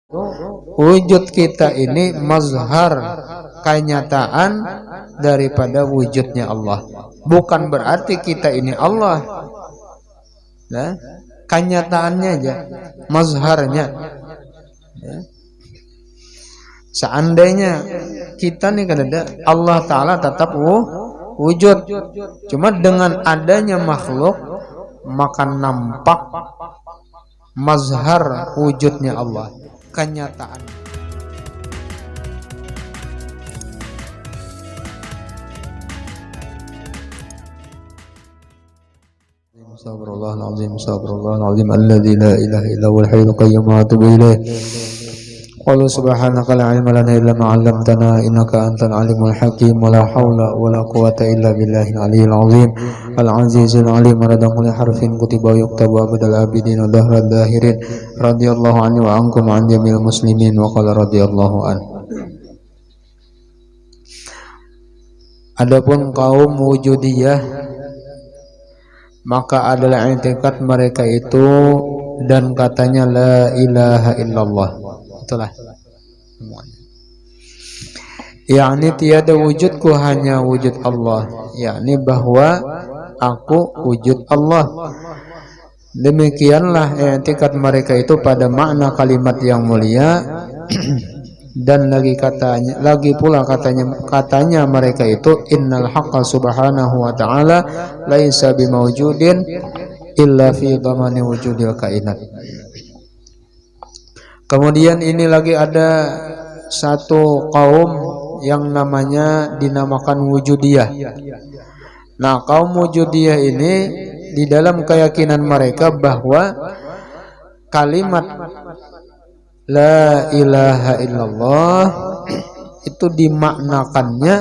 wujud kita ini mazhar, kenyataan daripada wujudnya Allah. Bukan berarti kita ini Allah. Nah, kenyataannya aja, mazharnya. Ya. Seandainya kita nih kan ada Allah Ta'ala tetap wujud, cuma dengan adanya makhluk maka nampak mazhar wujudnya Allah, kenyataan. Astagfirullahaladzim, astagfirullahaladzim, alladzi la ilaha illa huwal hayyul qayyum wa atubu ilaih. Qul subhanaka la ilma lana illa ma 'allamtana innaka antal alimul hakim wa la haula wa la quwwata illa billahil aliyyil azim al azizul alim arada kulli harfin kutiba yuktabu abadal abidin wa dahrad dahirin radhiyallahu anhu wa ankum an jamil muslimin wa qala radhiyallahu an. Adapun kaum wujudiyah, maka adalah i'tikad mereka itu dan katanya la ilaha illallah. Itulah semuanya. Yakni tiada wujudku, hanya wujud Allah. Yakni bahwa aku wujud Allah. Demikianlah i'tikad mereka itu pada makna kalimat yang mulia. Dan lagi pula katanya mereka itu innal haqqa subhanahu wa ta'ala laisa bimawjudin illa fi dhamani wujudil kainat. Kemudian ini lagi ada satu kaum yang namanya dinamakan wujudiyah. Nah, kaum wujudiyah ini di dalam keyakinan mereka bahwa kalimat la ilaha illallah itu dimaknakannya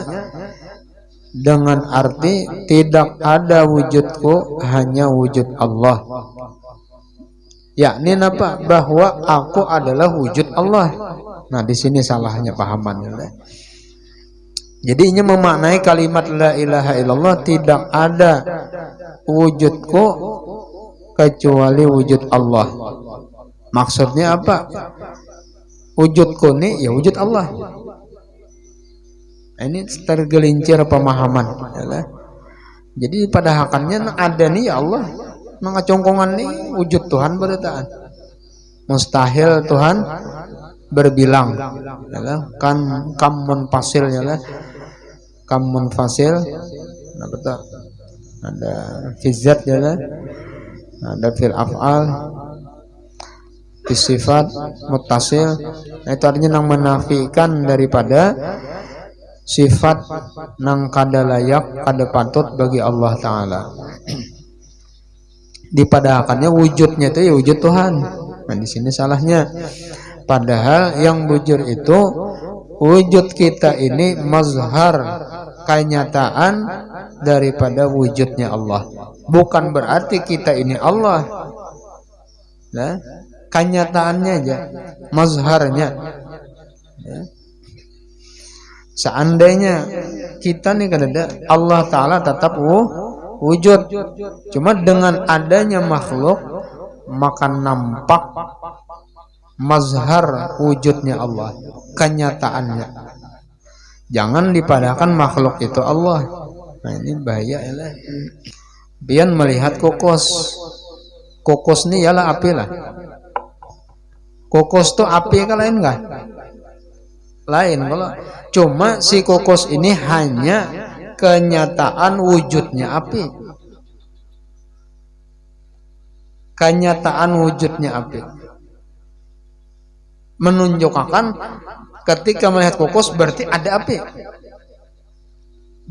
dengan arti tidak ada wujudku, hanya wujud Allah. Yakni apa? Bahwa aku adalah wujud Allah. Nah, di sini salahnya pahamannya. Jadi ini memaknai kalimat la ilaha illallah tidak ada wujudku kecuali wujud Allah. Maksudnya apa? Wujudku ini ya wujud Allah. Ini tergelincir pemahaman. Jadi pada hakikatnya ada nih ya Allah. Mengacongkongan nih wujud Tuhan beritaan. Mustahil Tuhan berbilang. Kan kam munfasil ya. Kam munfasil. Nah, betul. Ada fizat ya. Ada fil af'al. Sifat muttasil, itu artinya nang menafikan daripada sifat nang kada layak, kada patut bagi Allah Ta'ala. Dipadahakannya wujudnya itu ya wujud Tuhan. Nah, di sini salahnya. Padahal yang bujur itu wujud kita ini mazhar, kenyataan daripada wujudnya Allah. Bukan berarti kita ini Allah. Nah, kenyataannya aja, mazharnya. Ya. Seandainya kita nih kan ada Allah Ta'ala tetap wujud, cuma dengan adanya makhluk maka nampak mazhar wujudnya Allah, kenyataannya. Jangan dipadahkan makhluk itu Allah. Nah, ini bahaya ya. Biar melihat kokos nih ialah api lah. Kokos tuh api kan lain enggak? Lain. Kalau cuma si kokos ini hanya kenyataan wujudnya api. Kenyataan wujudnya api. Menunjukkan ketika melihat kokos berarti ada api.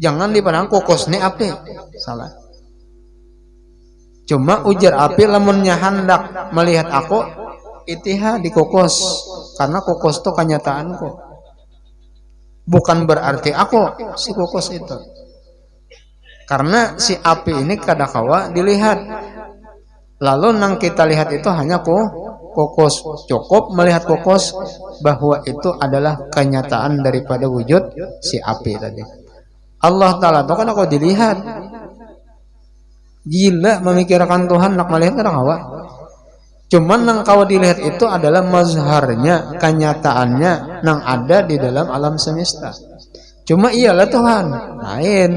Jangan dipandang kokos ini api. Salah. Cuma ujar api lamunnya hendak melihat aku itihah di kokos, karena kokos itu kenyataanku. Bukan berarti aku si kokos itu. Karena si api ini kadakawa dilihat. Lalu nang kita lihat itu hanya kokos. Cukup melihat kokos bahwa itu adalah kenyataan daripada wujud si api tadi. Allah Ta'ala itu kan aku dilihat. Gila memikirkan Tuhan nak melihat kadakawa. Cuman nang kau dilihat itu adalah mazharnya, kenyataannya nang ada di dalam alam semesta. Cuma iyalah Tuhan, lain.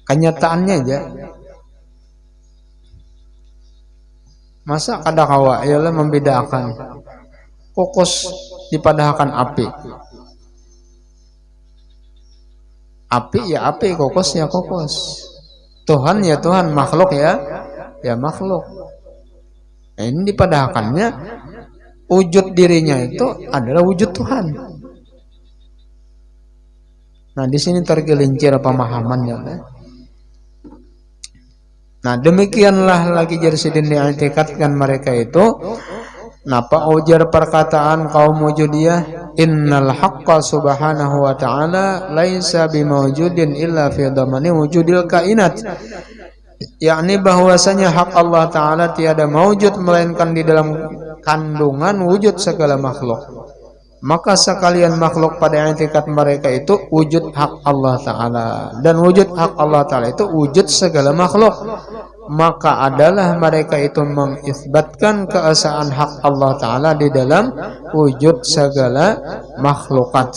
Kenyataannya aja. Masa kada kawa ialah membedakan kokos dipadahkan api. Api ya api, kokos ya kokos. Tuhan ya Tuhan, makhluk ya makhluk. Nah, ini dipadahkannya wujud dirinya itu adalah wujud Tuhan. Nah, di sini tergelincir pemahamannya. Nah, demikianlah lagi Jarsidin diikatkan mereka itu. Napa ujar perkataan kaum wujudiyah, innal haqqa subhanahu wa ta'ala laisa bimawjudin illa fi dhamani wujudil kainat. Yakni bahwasanya hak Allah Ta'ala tiada mawjud melainkan di dalam kandungan wujud segala makhluk. Maka sekalian makhluk pada etikat mereka itu wujud hak Allah Ta'ala, dan wujud hak Allah Ta'ala itu wujud segala makhluk. Maka adalah mereka itu mengisbatkan keesaan hak Allah Ta'ala di dalam wujud segala makhlukat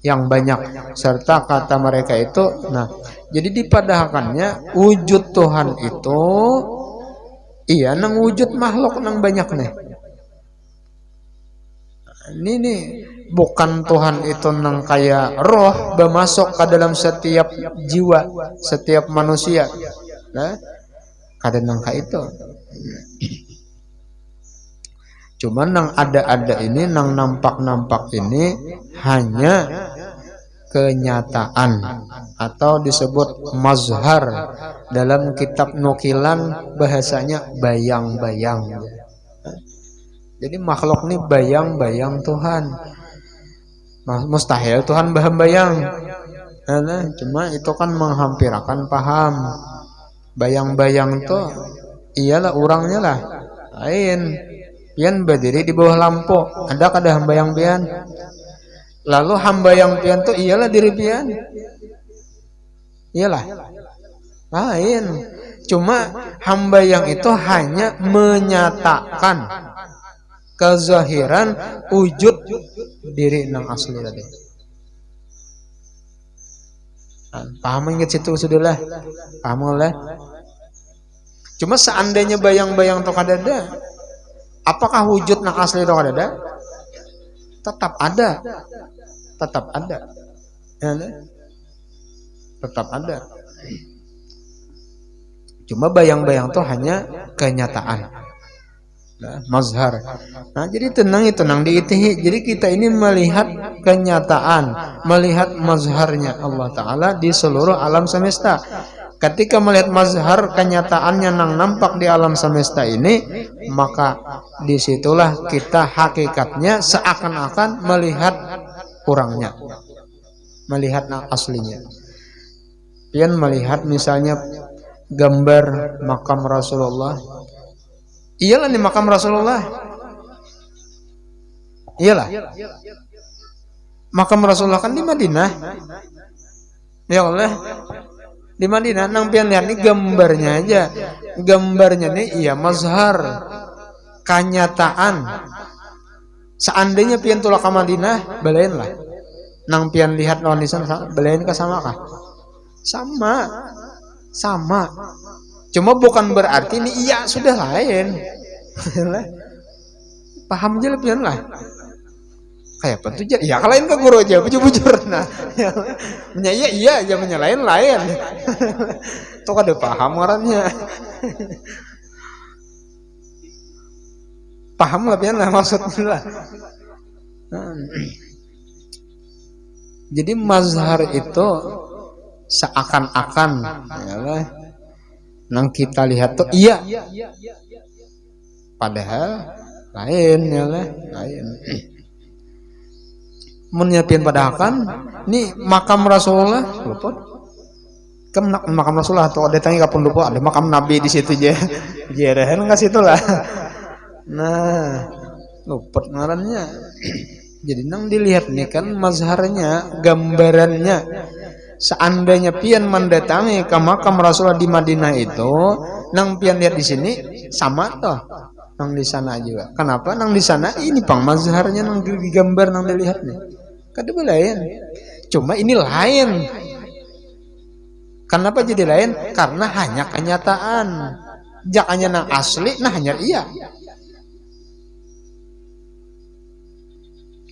yang banyak. Serta kata mereka itu, nah, jadi dipadahkannya wujud Tuhan itu iya nang wujud makhluk nang banyak nih. Ini nih bukan Tuhan itu nang kayak roh bermasuk ke dalam setiap jiwa, setiap manusia. Nah, kada nang kayak itu. Cuman nang ada ini, nang nampak ini hanya kenyataan atau disebut mazhar, dalam kitab nukilan bahasanya bayang-bayang. Jadi makhluk ini bayang-bayang Tuhan. Mustahil Tuhan bayang. Nah, cuma itu kan menghampirakan paham. Bayang-bayang tuh iyalah orangnya lah. Lain. Pian berdiri di bawah lampu. Ada kada hambayang pian? Lalu hambayang pian tuh iyalah diri pian. Iyalah. Lain. Cuma hambayang itu hanya menyatakan kezahiran wujud diri nang asli tadi. Paham ingat situ sudahlah. Paham lah. Cuma seandainya bayang-bayang itu kada ada, apakah wujud nang asli itu kada ada? Tetap ada. Tetap ada. Ya, tetap ada. Cuma bayang-bayang itu hanya kenyataan. Nah, mazhar. Nah, jadi tenang diitihi. Jadi kita ini melihat kenyataan, melihat mazharnya Allah Ta'ala di seluruh alam semesta. Ketika melihat mazhar kenyataannya nang nampak di alam semesta ini, maka disitulah kita hakikatnya seakan-akan melihat kurangnya, melihat nang aslinya. Pian melihat misalnya gambar makam Rasulullah. Iyalah di makam Rasulullah. Iyalah. Makam Rasulullah kan di Madinah. Ya Allah. Di Madinah nang pian lihat nih gambarnya aja. Gambarnya nih iya mazhar. Kenyataan. Seandainya pian tulak ke Madinah, belain lah. Nang pian lihat lawan di sana, belain ke sama kah? Sama. Cuma bukan berarti ini iya sudah lain. Paham aja lebih lah. Kayak apa tuh? Ya kalau lain ke guru aja, bujur-bujur. Nah, iya aja menyalain lain. Tuh kada paham orangnya. Paham lebih lah maksudnya lah. Jadi mazhar itu seakan-akan, ya lah. Nang kita lihat tuh iya, padahal lain ya lah, lain. Menyiapin padahal nih makam Rasulullah, luput. Makam Rasulullah tuh ada tanya kapan lupa, ada makam Nabi di situ aja, jerahan nggak situ lah. Nah, luput ngarannya. Jadi nang dilihat nih kan mazharnya, gambarannya. Seandainya pian mendatangi ke makam Rasulullah di Madinah itu, nang pian lihat di sini sama toh, nang di sana juga. Kenapa? Nang di sana ini pang mazharnya nang digambar nang dilihat nih. Kada lain. Cuma ini lain. Kenapa jadi lain? Karena hanya kenyataan. Jakanya nang asli, nah hanya iya.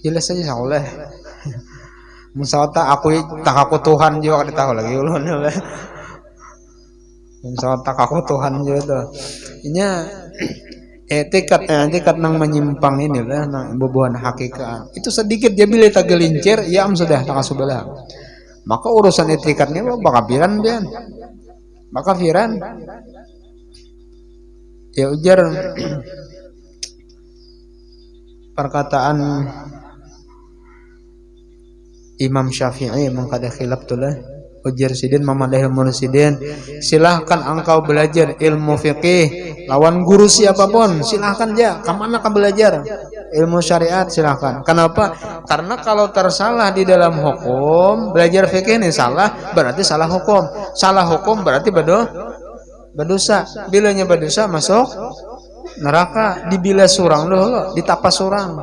Jelas saja oleh. Musawata aku tak aku Tuhan juga kada tahu lagi ulun. Musawata aku Tuhan juga tuh. Inya etikat nang menyimpang ini lah nang bebuan hakikat. Itu sedikit dia bila tak gelincir, ya sudah tak asubalah. Maka urusan etikatnya bakal piran bian. Maka piran. Ya ujar perkataan Imam Syafi'i mengkada khilaf tulah ujar sidin mamadahil mursidin, silahkan engkau belajar ilmu fikih lawan guru siapapun, silahkan aja kemana kau belajar ilmu syariat silahkan. Kenapa? Karena kalau tersalah di dalam hukum, belajar fikih ini salah berarti salah hukum berarti berdosa. Bilanya berdosa masuk neraka, dibila surang dulu, ditapas surang,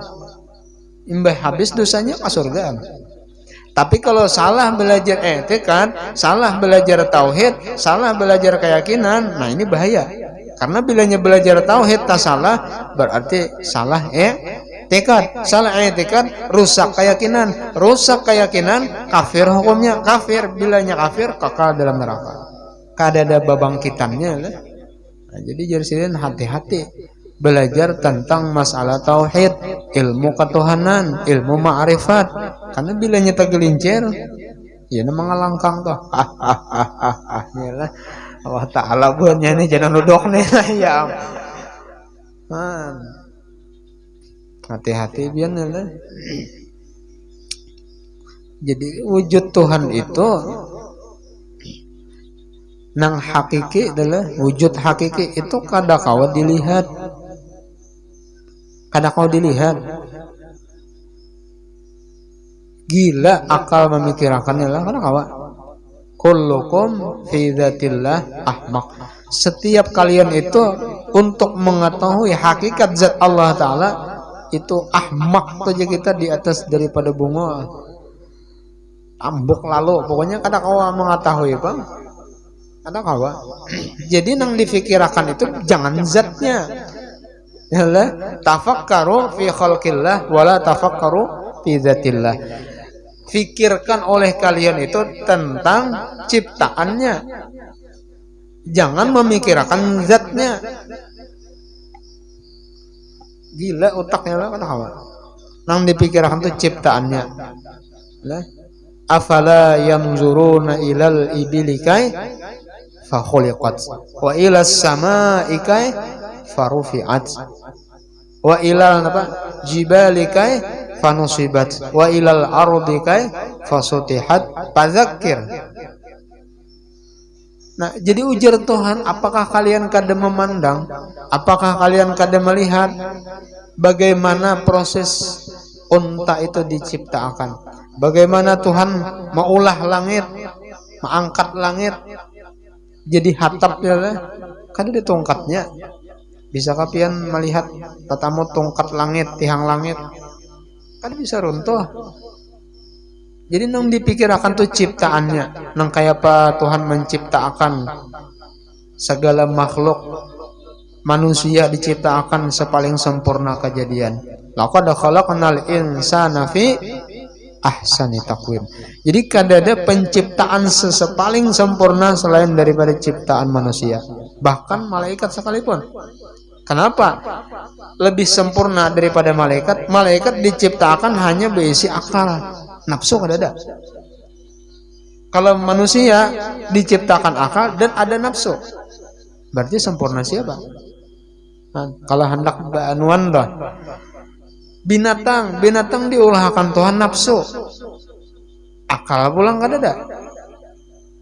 imbah habis dosanya ke surga. Tapi kalau salah belajar etikat, salah belajar tauhid, salah belajar keyakinan, nah ini bahaya. Karena bilanya belajar tauhid tak salah, berarti salah etikat. Salah etikat, rusak keyakinan, kafir hukumnya, kafir. Bilanya kafir, kekal dalam neraka. Kada ada babangkitannya. Nah, jadi jadiin hati-hati. Belajar tentang masalah tauhid, ilmu ketuhanan, ilmu ma'rifat. Karena bila nyata gelincir, ya nama ngalangkang tuh. Yalah, Allah Ta'ala buatnya nih jangan nudok nih ya. Hati-hati biar lah. Jadi wujud Tuhan itu nang hakiki adalah wujud hakiki itu kada kau dilihat. Gila akal memikirkannya lah kada kawa. Kullukum fi dzatillah ahmaq. Setiap kalian itu untuk mengetahui hakikat zat Allah Ta'ala itu ahmaq saja kita di atas daripada bunga ambuk lalu. Pokoknya kada kawa mengetahui bang. Kada kawa. Jadi nang difikirkan itu jangan zatnya. Yalah, tafakkaru fi khalqillah wala tafakkaru fi dzatillah. Fikirkan oleh kalian itu tentang ciptaannya. Jangan memikirkan zatnya. Gila otaknya lah kenapa? Nang dipikirkan itu ciptaannya. Lah, afala yanzuruna ilal ibili kai fa khuliqat wa ilas samaa'i kai farufi'at wa ilal jibali kai fanusibat wa ilal ardi kai fasutihat fadzakir. Nah, jadi ujar Tuhan, apakah kalian kada memandang, apakah kalian kada melihat bagaimana proses unta itu diciptakan, bagaimana Tuhan maulah langit, mengangkat langit jadi hatapnya lah, kada ada tongkatnya. Bisa kapian melihat tatamu tongkat langit, tiang langit, kan bisa runtuh. Jadi nang dipikirkan tuh ciptaannya, nang kayak apa Tuhan menciptakan segala makhluk, manusia diciptakan sepaling sempurna kejadian. Laqad khalaqnal insana fi ahsani taqwim. Jadi kada ada penciptaan sepaling sempurna selain daripada ciptaan manusia, bahkan malaikat sekalipun. Kenapa? Lebih sempurna daripada malaikat. Malaikat diciptakan hanya berisi akal, nafsu kada ada. Kalau manusia diciptakan akal dan ada nafsu, berarti sempurna siapa? Nah, kalau hendak anuan dah. Binatang diulahkan Tuhan nafsu, akal pulang kada ada.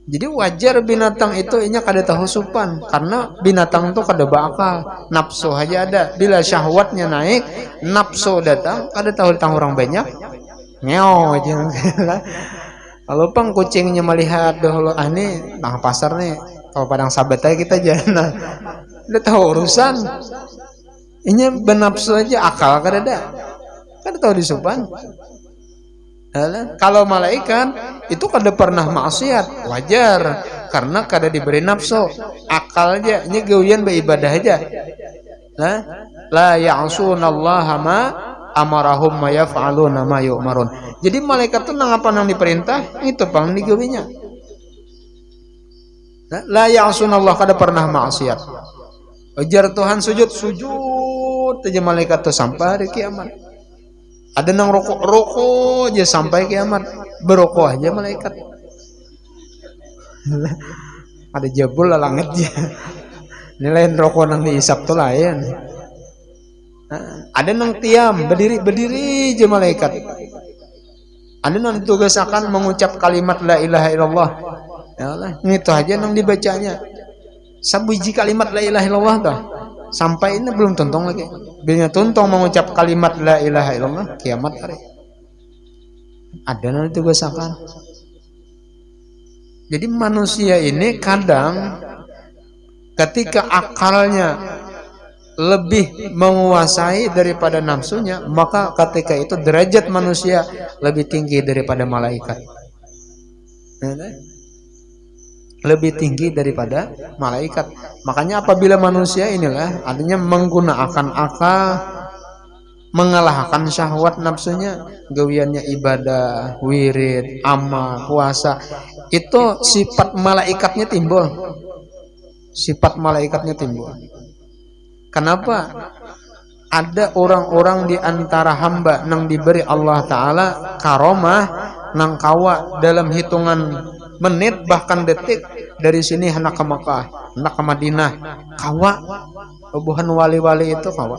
Jadi wajar binatang itu inya kada tahu supan, karena binatang itu kada bakal, nafsu aja ada. Bila syahwatnya naik, nafsu datang, kada tahu tentang orang banyak, ngeo aja. Kalau pang kucingnya melihat dahulu ini tang pasar nih, kalau padang sabat aja kita jalan, udah tahu urusan. Ini benapsu aja akal kadada, kan tahu disupan. Kalau malaikat itu kada pernah maksiat, wajar karena kada diberi nafsu, akal aja, ini gawian beribadah aja. Nah, la ya'sunallaha ma amarahum ma yaf'aluna ma yu'marun. Jadi malaikat itu nang apa nang diperintah itu pang digawinya. Nah, la ya'sunallaha kada pernah maksiat. Ujar Tuhan sujud aja malaikat tuh sampai hari kiamat. Ada nang rokok aja sampai kiamat, berokok aja malaikat. Ada jebul lah langitnya. Ini lain rokok nang diisap tuh lain. Ada nang tiam berdiri aja malaikat. Ada nang ditugasakan mengucap kalimat la ilaha illallah. Ya Allah, itu aja nang dibacanya. Sabiji kalimat la ilaha illallah tuh. Sampai ini belum tuntung lagi. Bila tuntung mengucap kalimat la ilaha illallah kiamat hari. Ada nang ditugasakan. Jadi manusia ini kadang ketika akalnya lebih menguasai daripada nafsunya, maka ketika itu derajat manusia lebih tinggi daripada malaikat. Lebih tinggi daripada malaikat. Makanya apabila manusia inilah artinya menggunakan akal, mengalahkan syahwat nafsunya, gawiannya ibadah, wirid, amal, puasa, itu sifat malaikatnya timbul. Sifat malaikatnya timbul. Kenapa? Ada orang-orang di antara hamba nang diberi Allah Ta'ala karomah nang kawa dalam hitungan menit bahkan detik dari sini hendak ke Makkah, hendak ke Madinah, kawa hubungan wali-wali itu kawa.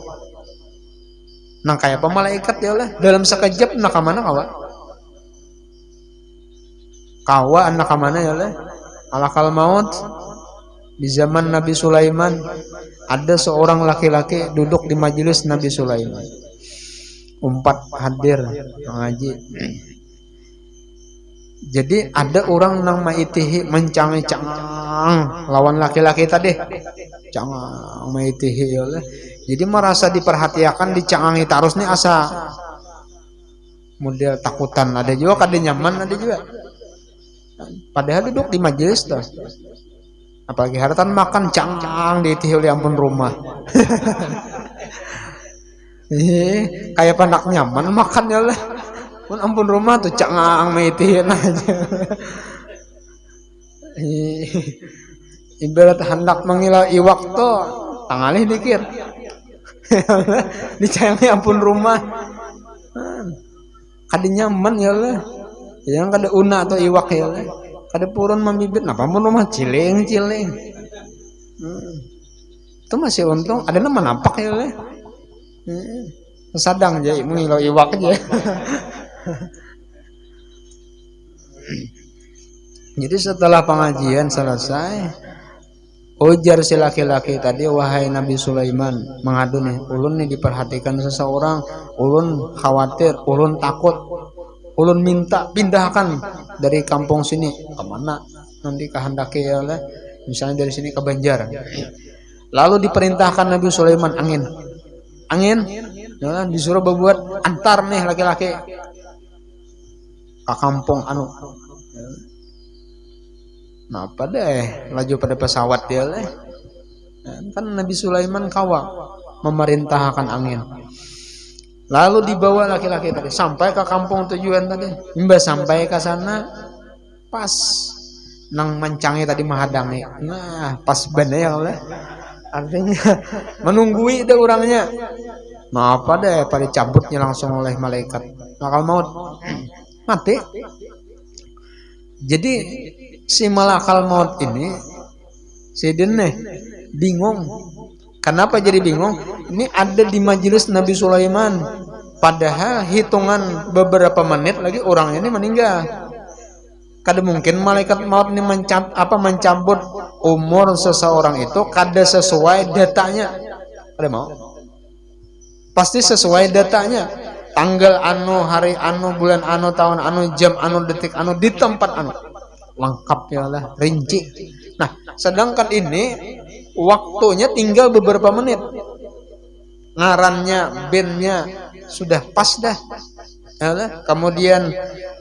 Nang kayak pemalaikat ya lah, dalam sekejap hendak ke mana kawa? Kawa hendak ke mana ya lah? Alakal maut di zaman Nabi Sulaiman ada seorang laki-laki duduk di majelis Nabi Sulaiman. Umpat hadir mengaji. Jadi ada orang nang maitihi mencang-cang lawan laki-laki tadi. Cangang maitihi ya Allah. Jadi merasa diperhatikan, dicangangi terus nih asa model takutan. Ada juga kada nyaman, ada juga. Padahal duduk di majelis tuh. Apalagi haratan makan cangang diitihi oleh ampun rumah. Kayak panak nyaman makan ya Allah. Pun ampun rumah tuh cangang maitihin aja. Ibarat hendak mengilau iwak tuh tangalih dikit. Dicayangi ampun rumah. Kada nyaman ya Allah. Yang kada una atau iwak ya Allah. Kada purun membibit napa ampun rumah ciling. Itu masih untung ada nama nampak ya Allah. Sadang jadi mengilau iwak aja. Jadi setelah pengajian selesai, ujar si laki-laki tadi, wahai Nabi Sulaiman, mengadu nih, ulun nih diperhatikan seseorang, ulun khawatir, ulun takut, ulun minta pindahkan dari kampung sini kemana nanti kehendaki ya Allah, misalnya dari sini ke Banjar. Lalu diperintahkan Nabi Sulaiman angin, ya, disuruh berbuat antar nih laki-laki ke kampung anu. Nah, apa deh laju pada pesawat dia lah. Kan Nabi Sulaiman kawa memerintahkan angin. Lalu dibawa laki-laki tadi sampai ke kampung tujuan tadi. Mbak sampai ke sana pas nang mancangi tadi menhadangi. Nah, pas bener ya Allah. Artinya menunggui deh orangnya. Nah, apa deh pada cabutnya langsung oleh malaikat. Malakal maut. Mati. Jadi si malakal maut ini si Dene bingung. Kenapa jadi bingung? Ini ada di majelis Nabi Sulaiman. Padahal hitungan beberapa menit lagi orangnya ini meninggal. Kada mungkin malaikat maut ini mencabut umur seseorang itu kada sesuai datanya. Kada mau. Pasti sesuai datanya. tanggal anu, hari anu, bulan anu, tahun anu, jam anu, detik anu, di tempat anu. Lengkap ya lah, rinci. Nah, sedangkan ini waktunya tinggal beberapa menit. Ngarannya, bandnya sudah pas dah. Ya lah. Kemudian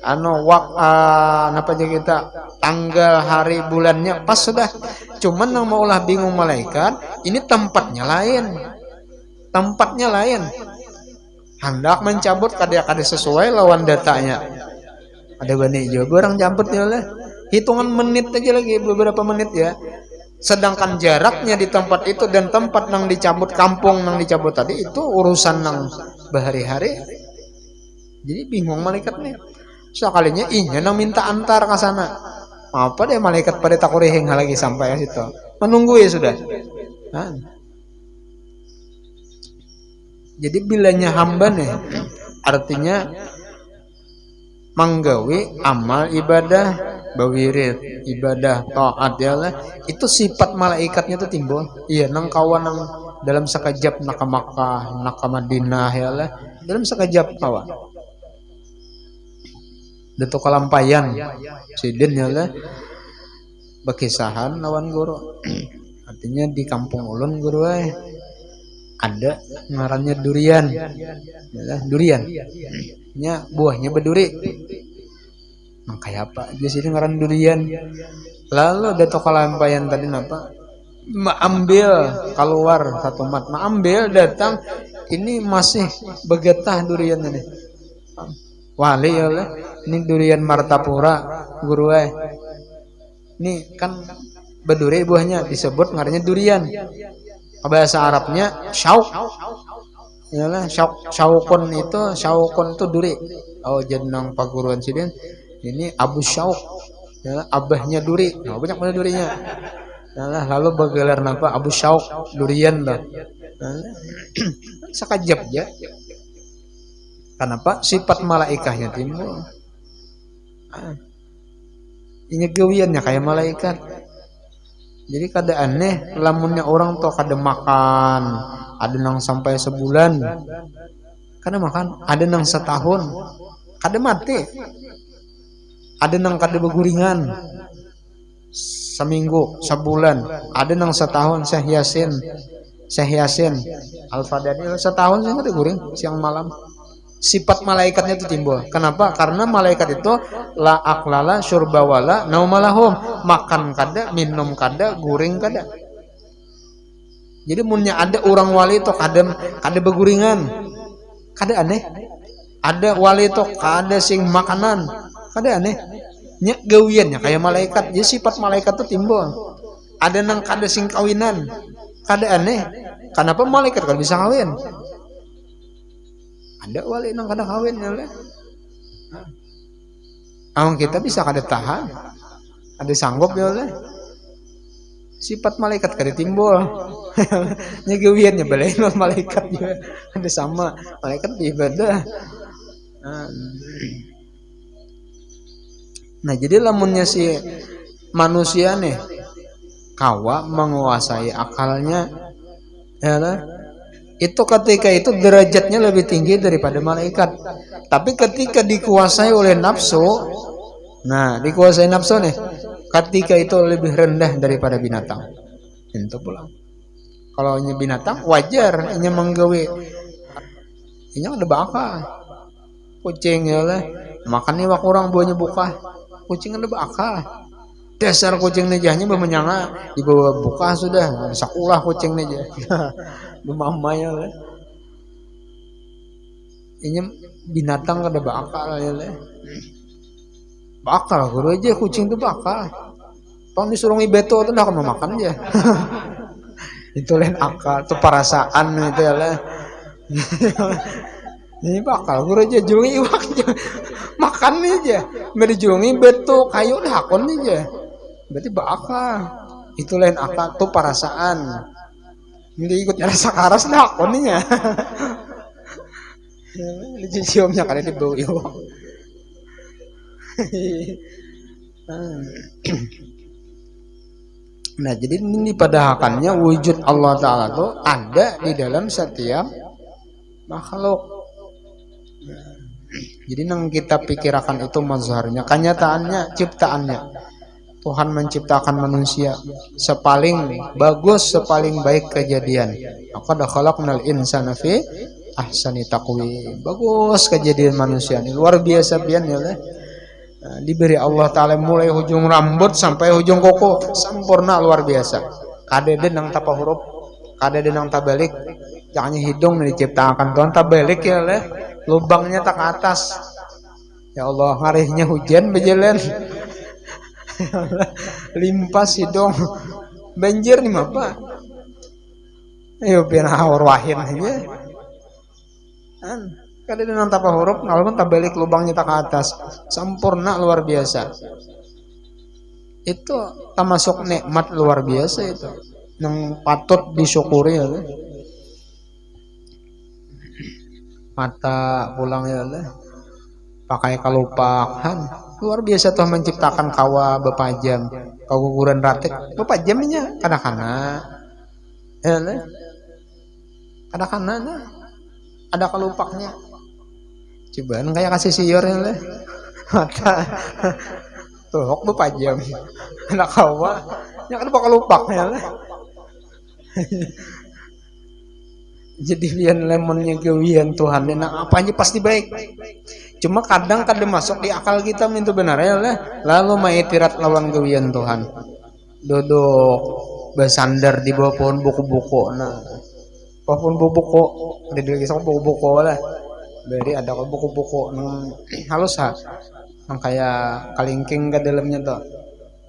apa aja kita, tanggal, hari, bulannya pas sudah. Cuman yang maulah bingung malaikat, ini tempatnya lain. Tempatnya lain. Hendak mencabut kada sesuai lawan datanya. Ada bani jawab orang cabut ya lah. Hitungan menit aja lagi, beberapa menit ya. Sedangkan jaraknya di tempat itu dan tempat nang dicabut, kampung nang dicabut tadi itu urusan nang berhari-hari. Jadi bingung malaikat nih. Sekalinya inya nang minta antar ke sana. Apa deh malaikat pada takurihing lagi sampai ke situ. Menunggu ya sudah. Nah. Jadi bilanya hamba nih, artinya manggawi amal ibadah bawirid, ibadah taat ya lah. Itu sifat malaikatnya tuh timbul. Iya, nang kawan nang dalam sekejap nak ke Makkah, nak ke Madinah ya lah. Dalam sekejap kawan. Datuk kalampayan sidin ya lah. Bekisahan lawan guru. Artinya di kampung ulun guru ada ngarannya durian. Ya, durian. Nya buahnya berduri. Nah, kayak apa aja sih ngaran durian. Lalu datuk kalampayan tadi apa? Ambil keluar satu mat, ambil datang ini masih begetah durian ini. Wali ya lah. Ini durian Martapura guru ini kan berduri buahnya disebut ngarannya durian. Bahasa Arabnya syauk. Yalah, syaukun itu duri. Oh, jenang paguruan sidin. Ini Abu Syauk. Yalah, abahnya duri. Nah, banyak mana durinya. Yalah, lalu bergelar apa? Abu Syauk, durian dah. Sekejap ya. Kenapa? Sifat malaikahnya timbul. Ini gawiannya kayak malaikat. Jadi kada aneh lamunnya orang tuh kada makan, ada nang sampai sebulan, kada makan, ada nang setahun, kada mati, ada nang kada beguringan, seminggu, sebulan, ada nang setahun. Syekh Yasin, Al-Fadani setahun sih kada guring siang malam. Sifat malaikatnya itu timbul. Kenapa? Karena malaikat itu la aklala syurbawala naumalahum, makan kada, minum kada, guring kada. Jadi munnya ada orang wali itu kada beguringan. Kada aneh. Ada wali itu kada sing makanan. Kada aneh. Nya gawiannya kayak malaikat. Jadi sifat malaikat itu timbul. Ada nang kada sing kawinan. Kada aneh. Kenapa malaikat kada bisa kawin? Ada wali nang kada kawin ya lah. Awang kita bisa kada tahan. Ada sanggup ya lah. Sifat malaikat kada timbul. Nyegewiannya balain malaikat juga. Ada sama malaikat ibadah. Nah, jadi lamunnya si manusia nih kawa menguasai akalnya ya lah. Itu ketika itu derajatnya lebih tinggi daripada malaikat. Tapi ketika dikuasai oleh nafsu, nah dikuasai nafsu nih, ketika itu lebih rendah daripada binatang. Itu pulang. Kalau ini binatang wajar, ini menggawe, ini ada bakal. Kucing ya lah, makan nih wak orang buahnya buka, kucing ada bakal. Dasar kucing nejahnya menyanga dibawa buka sudah sakulah kucing nejah. Mamanya lah. Ini binatang kada bakal ya lah. Bakal guru aja kucing tuh bakal. Kalau disuruh ngibeto tuh nak mau makan aja. Itu lain akal, itu perasaan itu ya lah. Ini bakal guru aja julungi iwak makan aja. Nggak dijulungi beto kayu dah hakon aja. Berarti bakal. Itu lain akal, itu perasaan. Ini ikut rasa karas dah koninya. Ciumnya kali di bau iwak. Nah, jadi ini pada hakannya wujud Allah Ta'ala itu ada di dalam setiap makhluk. Jadi nang kita pikirkan itu mazharnya, kenyataannya ciptaannya. Tuhan menciptakan manusia sepaling bagus, sepaling baik kejadian. Maka khalaqnal insana fi ahsani taqwim. Bagus kejadian manusia ini, luar biasa pian ya lah. Diberi Allah Ta'ala mulai ujung rambut sampai ujung kuku sempurna luar biasa. Kadede nang tapa huruf, kadede nang tabalik, jangan hidung diciptakan Tuhan tabalik ya lah. Lubangnya tak atas. Ya Allah, ngarihnya hujan bejalan. Limpas hidung. Banjir nih apa? Ayo pian awar wahin aja. Kadang nang tapa huruf, ngalun tabalik lubangnya tak atas. Sempurna luar biasa. Itu termasuk nikmat luar biasa itu. Nang patut disyukuri ya. Mata pulang ya lah, pakai kalupakan luar biasa tuh menciptakan kawa bepajam kaguguran ratik bepajamnya kadang-kadang ya lah, kadang-kadang ada kalupaknya cobaan kayak kasih siyor ya lah, mata tuh bepajam ada kawa yang ada kalupaknya lah. Jadi lian lemonnya gawian Tuhan nah apa aja pasti baik. Cuma kadang masuk di akal kita itu benar ya lah. Lalu maitirat lawan gawian Tuhan. Duduk bersandar di bawah pohon buku-buku. Nah, pohon buku-buku ada di kisah buku-buku lah. Beri ada buku-buku halus ha. Yang kayak kalingking ke dalamnya tuh.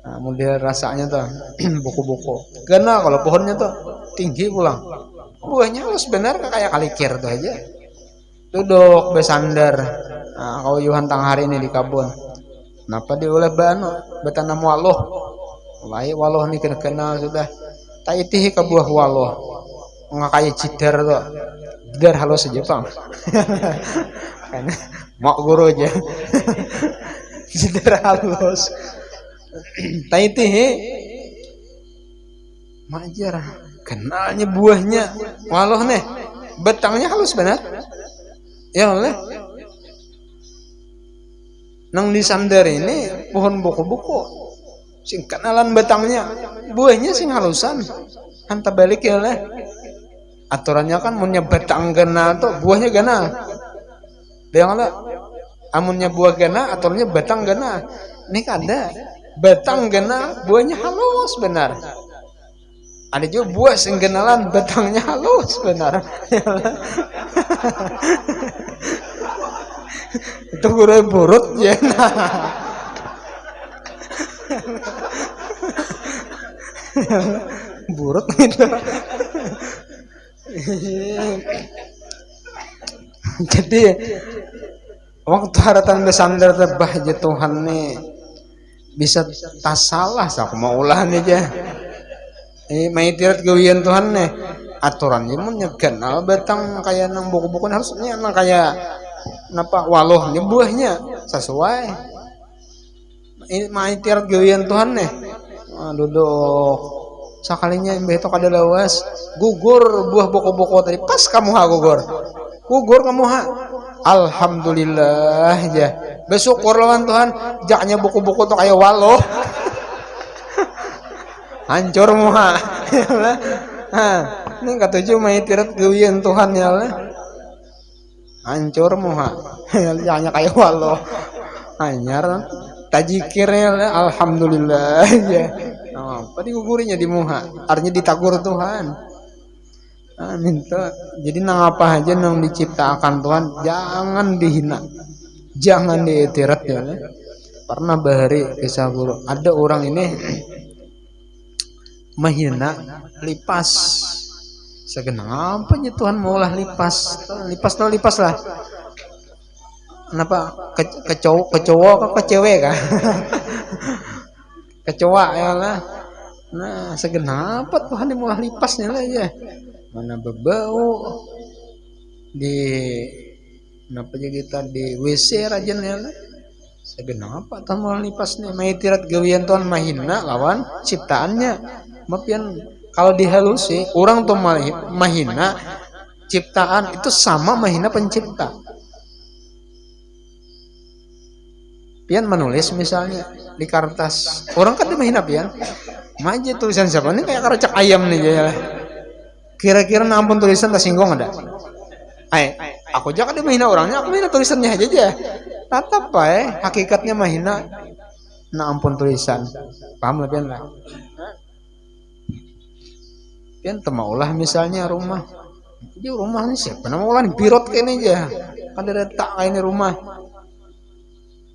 Nah, model rasanya tuh buku-buku. Karena kalau pohonnya tuh tinggi pulang. Buahnya halus benar kayak kalikir tuh aja. Duduk bersandar. Nah, kau Yuhan tang hari ini di kabun. Kenapa dia oleh bano betanam waloh. Mulai waloh ini kenal sudah. Taitihi ke buah waloh. Nggak kayak cidar tuh. Cidar halus aja bang. Karena mau guru aja. Cidar halus. Taitihi majar. Kenalnya buahnya waloh nih batangnya halus benar ya oleh nang disandar ini pohon buku-buku sing kenalan batangnya buahnya sing halusan hantar balik ya oleh aturannya kan munnya batang gena tuh buahnya gena dia oleh amunnya buah gena aturannya batang gena ini kada batang gena buahnya halus benar. Ada juga buah singgenalan batangnya halus benar. Itu gurih burut ya. Burut gitu. Jadi waktu haratan bersandar tebah aja Tuhan nih bisa tak salah sak mau ulah aja. Maitirat gawian Tuhan nih aturannya menyegenal batang kayak nang buku-buku harusnya nang kayak napa walohnya buahnya sesuai maitirat gawian Tuhan nih duduk sakalinya beto kada lawas gugur buah buku-buku tadi pas kamu ha gugur kamu ha alhamdulillah aja bersyukur lawan Tuhan jaknya buku-buku tuh kayak waloh hancur muha ini katuju maitirat gawian Tuhan ya lah hancur muha hanya kayak waloh anyar tajikir ya lah alhamdulillah ya apa digugurinya di muha artinya ditagur Tuhan minta jadi nang apa aja nang diciptakan Tuhan jangan dihina jangan diitirat ya lah. Pernah bahari kisah guru ada orang ini mahina lipas segenap aja Tuhan maulah lipas lah kenapa kecowo ke cewek kah kecoa ya lah nah segenap Tuhan maulah lipasnya lah ya mana bebau di kenapa aja kita di WC rajan ya lah segenapa Tuhan maulah lipasnya maitirat gawian Tuhan mahina lawan ciptaannya mapian kalau dihalusi orang tuh mahina ciptaan itu sama mahina pencipta pian menulis misalnya di kertas orang kan dimahina pian maja tulisan siapa ini kayak keracak ayam nih ya kira-kira ampun tulisan tersinggung ada aku aja kan dimahina orangnya aku mahina tulisannya aja tatap hakikatnya mahina na ampun tulisan paham lah pian lah pian temaulah misalnya rumah jadi rumah ini siapa nama ulah birot kayaknya aja kan letak ini rumah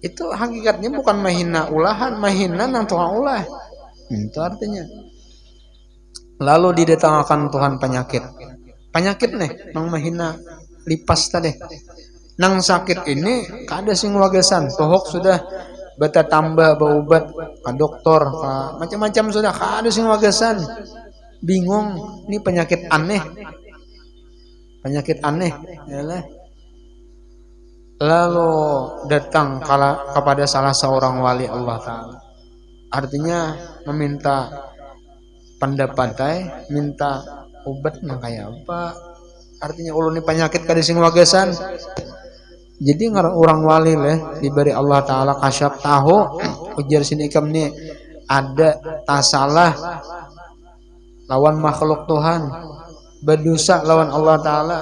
itu hakikatnya bukan mahina ulahan mahina nang tukang ulah itu artinya lalu didatangkan Tuhan penyakit nih nang mahina lipas tadi nang sakit ini kada sing wagesan tohok sudah bata tambah baubat ke dokter macam-macam sudah kada sing wagesan bingung ini penyakit aneh yalah. Lalu datang kepada salah seorang wali Allah Ta'ala artinya meminta pendapat minta obat kayak apa artinya ulun ini penyakit kada sing wagesan jadi orang wali diberi Allah Ta'ala kasyaf tahu ujar sini ikam nih ada tasalah lawan makhluk Tuhan berdosa lawan Allah Ta'ala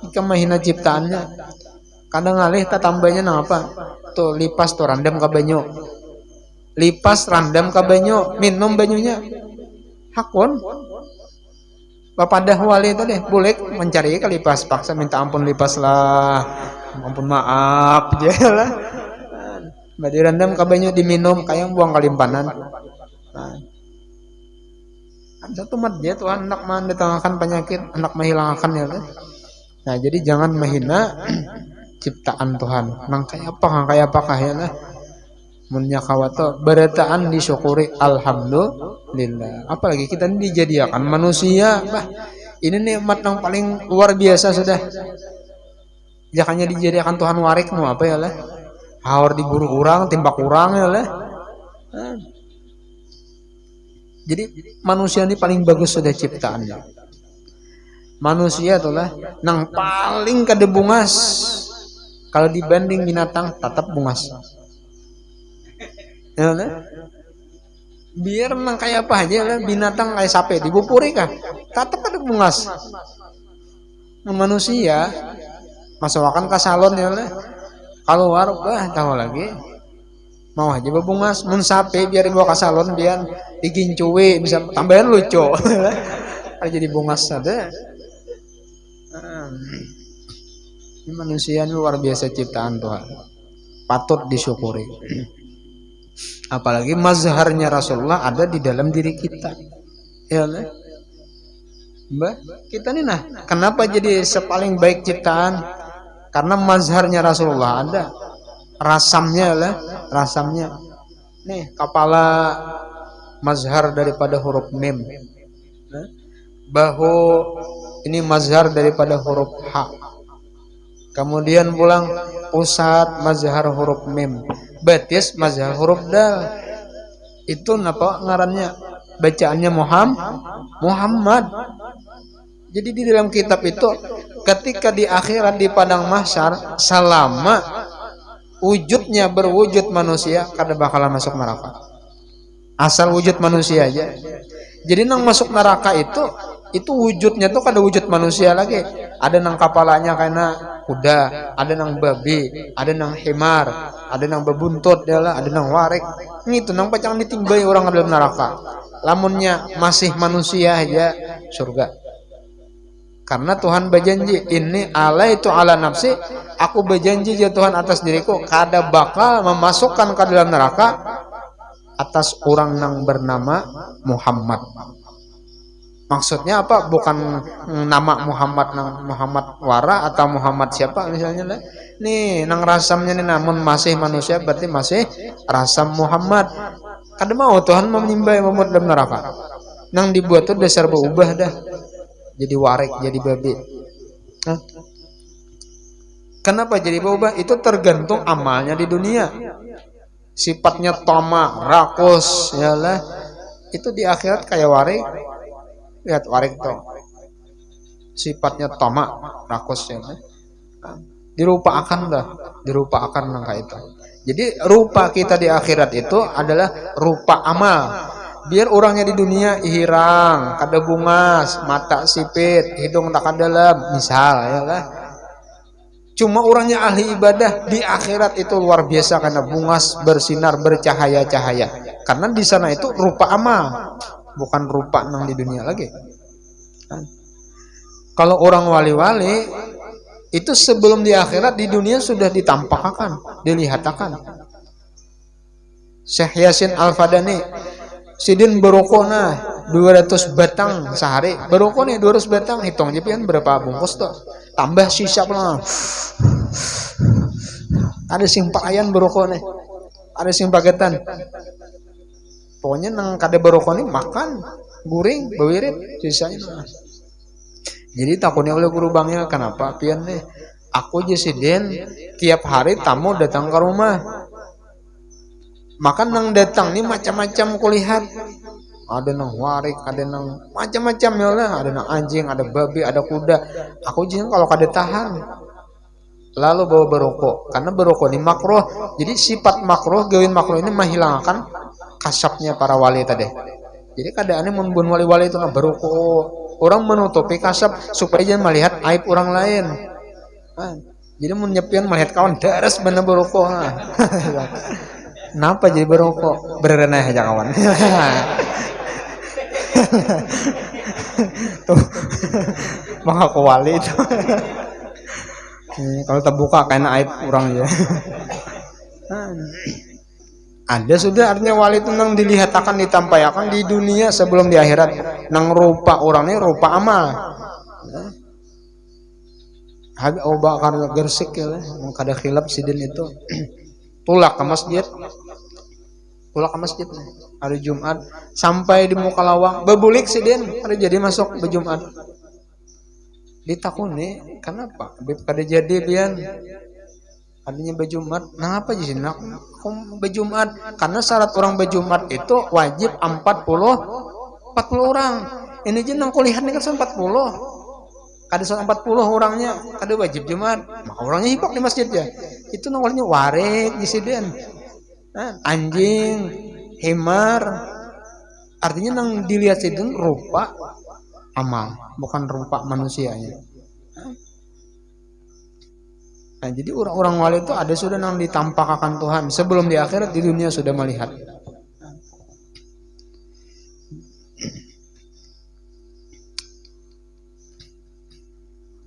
ikam mahina ciptaannya kadang ngalih tak tambahnya nang apa tuh lipas tuh randam ke banyu lipas randam ke banyu minum banyunya hakun bapadah wali itu deh boleh mencari ke lipas paksa minta ampun lipas lah ampun maaf aja lah badi randam ke banyu diminum kayak buang kalimpanan satu mat dia tuh anak mendatangkan penyakit anak menghilangkan ya nah jadi jangan menghina ciptaan Tuhan nang kayak apakah ya lah munya kawato berataan disyukuri alhamdulillah apalagi kita ini dijadikan manusia ini nikmat yang paling luar biasa sudah jangannya dijadikan Tuhan warik apa ya lah hawar diburu kurang timbak kurang ya lah jadi manusia ini paling bagus sudah ciptaannya manusia itulah nang paling kadebungas kalau dibanding binatang tetap bungas ya, biar nang kayak apa aja lah binatang kayak sapi dibupuri kah tetap ada bungas manusia masukkan ke salon ya lah keluar tahu lagi mau aja bebungas mun sapi biar dibawa ke salon biar digincuwi bisa tambahan lucu jadi bungas ada ini manusia ini luar biasa ciptaan Tuhan patut disyukuri apalagi mazharnya Rasulullah ada di dalam diri kita ya Mbak kita nih kenapa jadi sepaling baik ciptaan karena mazharnya Rasulullah ada rasamnya nih kepala mazhar daripada huruf mim bahu ini mazhar daripada huruf ha kemudian pulang pusat mazhar huruf mim batis mazhar huruf dal itu apa ngarannya bacaannya Muhammad jadi di dalam kitab itu ketika di akhirat di padang mahsyar selama wujudnya berwujud manusia kada bakalan masuk neraka asal wujud manusia aja jadi nang masuk neraka itu wujudnya tuh kada wujud manusia lagi ada nang kepalanya karena kuda ada nang babi ada nang himar ada nang bebuntut ada nang warik itu nang pacang ditimbai orang dalam neraka lamunnya masih manusia aja surga karena Tuhan berjanji ini alaitu ala nafsi aku berjanji ya Tuhan atas diriku kada bakal memasukkan ke dalam neraka atas orang nang bernama Muhammad maksudnya apa bukan nama Muhammad nang Muhammad wara atau Muhammad siapa misalnya lah nih nang rasamnya nih namun masih manusia berarti masih rasam Muhammad kada mau Tuhan menimbai membuat dalam neraka nang dibuat tuh dasar berubah dah jadi warik jadi babi kenapa jadi berubah itu tergantung amalnya di dunia sifatnya tama rakus yalah itu di akhirat kayak warik lihat warik tuh sifatnya tamak rakus ya dirupakan nang kayak itu Jadi rupa kita di akhirat itu adalah rupa amal. Biar orangnya di dunia ihirang, kada bungas, mata sipit, hidung tak dalam, misal ya lah. Cuma orangnya ahli ibadah di akhirat itu luar biasa karena bungas, bersinar, bercahaya-cahaya. Karena di sana itu rupa amal, bukan rupa nang di dunia lagi. Kalau orang wali-wali itu sebelum di akhirat di dunia sudah ditampakkan, dilihatkan. Syekh Yasin Al-Fadani sidin berokona 200 batang sehari. Berokona 200 batang, hitung aja pian berapa bungkus tuh. Tambah sisa lah. Ada sing pakaian berokona. Ada sing paketan. Pokoknya nang kada berokona makan, guring, bawirit sisanya nah. Jadi takutnya oleh guru bangnya kenapa pian nih? Aku jesiden tiap hari tamu datang ke rumah. Makan nang datang nih macam-macam kulihat. Ada nang warik, ada nang macam-macam ya lah. Ada nang anjing, ada babi, ada kuda. Aku jin kalau kada tahan. Lalu bawa berokok. Karena berokok ini makruh. Jadi sifat makruh, gawin makruh ini menghilangkan kasapnya para wali tadi. Jadi keadaannya membuat wali-wali itu nggak berokok. Orang menutupi kasap supaya jangan melihat aib orang lain. Nah, jadi menyepian melihat kawan daras bener berokok. Nah. Kenapa jadi berokok? Berenah aja kawan. Tuh, mengaku wali itu. Kalau terbuka karena aib orang aja. Ada sudah artinya wali itu nang dilihat akan ditampaikan di dunia sebelum di akhirat. Nang rupa orangnya rupa amal. Habis oba karena gersik ya, kada khilaf sidin itu. Tulak ke masjid. Tulak ke masjid hari Jumat sampai di muka lawang bebulik sidin ada jadi masuk ke Jumat. Ditakuni kenapa? Kada jadi pian. Adanya berjumat, nah apa sih nak berjumat? Karena syarat orang berjumat itu wajib 40 orang. Ini aja nang kuliah nih kan 40. Kada 40 orangnya, kada wajib jumat. Maka orangnya hibak di masjid ya. Itu namanya warik di siden. Nah, anjing, himar. Artinya nang dilihat siden rupa amal, bukan rupa manusianya. Nah, jadi orang-orang wali itu ada sudah yang ditampakkan Tuhan sebelum di akhirat di dunia sudah melihat.